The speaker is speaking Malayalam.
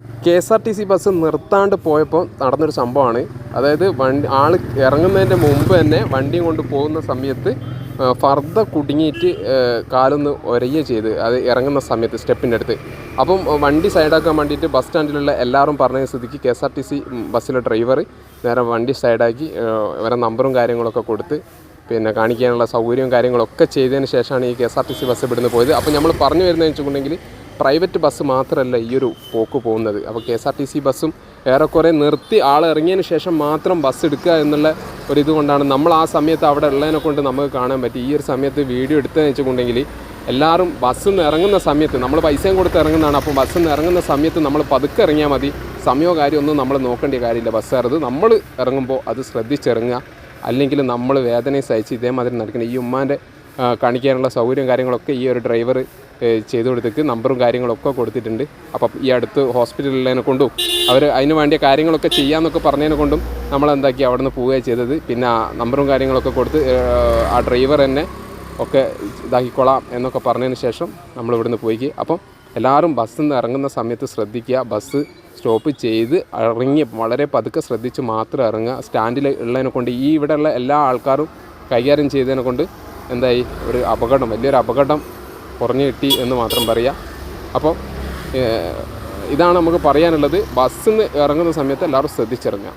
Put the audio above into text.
KSRTC ബസ് നിർത്താണ്ട് പോയപ്പോൾ നടന്നൊരു സംഭവമാണ്. അതായത് ആൾ ഇറങ്ങുന്നതിൻ്റെ മുമ്പ് തന്നെ വണ്ടിയും കൊണ്ട് പോകുന്ന സമയത്ത് ഫർദ കുടുങ്ങിയിട്ട് കാലൊന്ന് ഒരയുക ചെയ്ത്, അത് ഇറങ്ങുന്ന സമയത്ത് സ്റ്റെപ്പിൻ്റെ അടുത്ത്. അപ്പം വണ്ടി സൈഡാക്കാൻ വേണ്ടിയിട്ട് ബസ് സ്റ്റാൻഡിലുള്ള എല്ലാവരും പറഞ്ഞ സ്ഥിതിക്ക് KSRTC ബസ്സിലെ ഡ്രൈവർ നേരെ വണ്ടി സൈഡാക്കി ഇവരെ നമ്പറും കാര്യങ്ങളൊക്കെ കൊടുത്ത് പിന്നെ കാണിക്കാനുള്ള സൗകര്യവും കാര്യങ്ങളൊക്കെ ചെയ്തതിന് ശേഷമാണ് ഈ KSRTC ബസ് ഇവിടുന്ന് പോയത്. അപ്പോൾ നമ്മൾ പറഞ്ഞു വരുന്നതെന്ന് വെച്ചിട്ടുണ്ടെങ്കിൽ പ്രൈവറ്റ് ബസ് മാത്രമല്ല ഈ ഒരു പോക്ക് പോകുന്നത്. അപ്പോൾ KSRTC ബസ്സും ഏറെക്കുറെ നിർത്തി ആൾ ഇറങ്ങിയതിന് ശേഷം മാത്രം ബസ് എടുക്കുക എന്നുള്ള ഒരിത് കൊണ്ടാണ് നമ്മൾ ആ സമയത്ത് അവിടെ ഉള്ളതിനെ കൊണ്ട് നമുക്ക് കാണാൻ പറ്റി. ഈ ഒരു സമയത്ത് വീഡിയോ എടുത്തതെന്ന് വെച്ചിട്ടുണ്ടെങ്കിൽ എല്ലാവരും ബസ്സിൽ നിന്ന് ഇറങ്ങുന്ന സമയത്ത് നമ്മൾ പൈസയും കൊടുത്ത് ഇറങ്ങുന്നതാണ്. അപ്പോൾ ബസ്സിൽ നിന്ന് ഇറങ്ങുന്ന സമയത്ത് നമ്മൾ പതുക്കെ ഇറങ്ങിയാൽ മതി. സമയമോ കാര്യമൊന്നും നമ്മൾ നോക്കേണ്ട കാര്യമില്ല. ബസ്സുകാരത് നമ്മൾ ഇറങ്ങുമ്പോൾ അത് ശ്രദ്ധിച്ചിറങ്ങുക, അല്ലെങ്കിൽ നമ്മൾ വേദനയെ സഹിച്ച് ഇതേമാതിരി നടക്കണം. ഈ ഉമ്മാൻ്റെ കാണിക്കാനുള്ള സൗകര്യം കാര്യങ്ങളൊക്കെ ഈ ഒരു ഡ്രൈവർ ചെയ്തു കൊടുത്തേക്ക് നമ്പറും കാര്യങ്ങളൊക്കെ കൊടുത്തിട്ടുണ്ട്. അപ്പം ഈ അടുത്ത് ഹോസ്പിറ്റലിനെ കൊണ്ടും അവർ അതിന് വേണ്ടിയ കാര്യങ്ങളൊക്കെ ചെയ്യാമെന്നൊക്കെ പറഞ്ഞതിനെ കൊണ്ടും നമ്മളെന്താക്കി അവിടെ നിന്ന് പോവുകയാണ് ചെയ്തത്. പിന്നെ നമ്പറും കാര്യങ്ങളൊക്കെ കൊടുത്ത് ആ ഡ്രൈവർ തന്നെ ഒക്കെ ഇതാക്കിക്കൊള്ളാം എന്നൊക്കെ പറഞ്ഞതിന് ശേഷം നമ്മൾ ഇവിടുന്ന് പോയിക്ക്. അപ്പം എല്ലാവരും ബസ്സിൽ നിന്ന് ഇറങ്ങുന്ന സമയത്ത് ശ്രദ്ധിക്കുക, ബസ് സ്റ്റോപ്പ് ചെയ്ത് ഇറങ്ങി വളരെ പതുക്കെ ശ്രദ്ധിച്ച് മാത്രം ഇറങ്ങുക. സ്റ്റാൻഡിൽ ഉള്ളതിനെ കൊണ്ട് ഈ ഇവിടെയുള്ള എല്ലാ ആൾക്കാരും കൈകാര്യം ചെയ്തതിനെ കൊണ്ട് എന്തായി ഒരു അപകടം, വലിയൊരു അപകടം കുറഞ്ഞു കിട്ടി എന്ന് മാത്രം പറയാം. അപ്പോൾ ഇതാണ് നമുക്ക് പറയാനുള്ളത്. ബസ്സിൽ നിന്ന് ഇറങ്ങുന്ന സമയത്ത് എല്ലാവരും ശ്രദ്ധിച്ചിറങ്ങുക.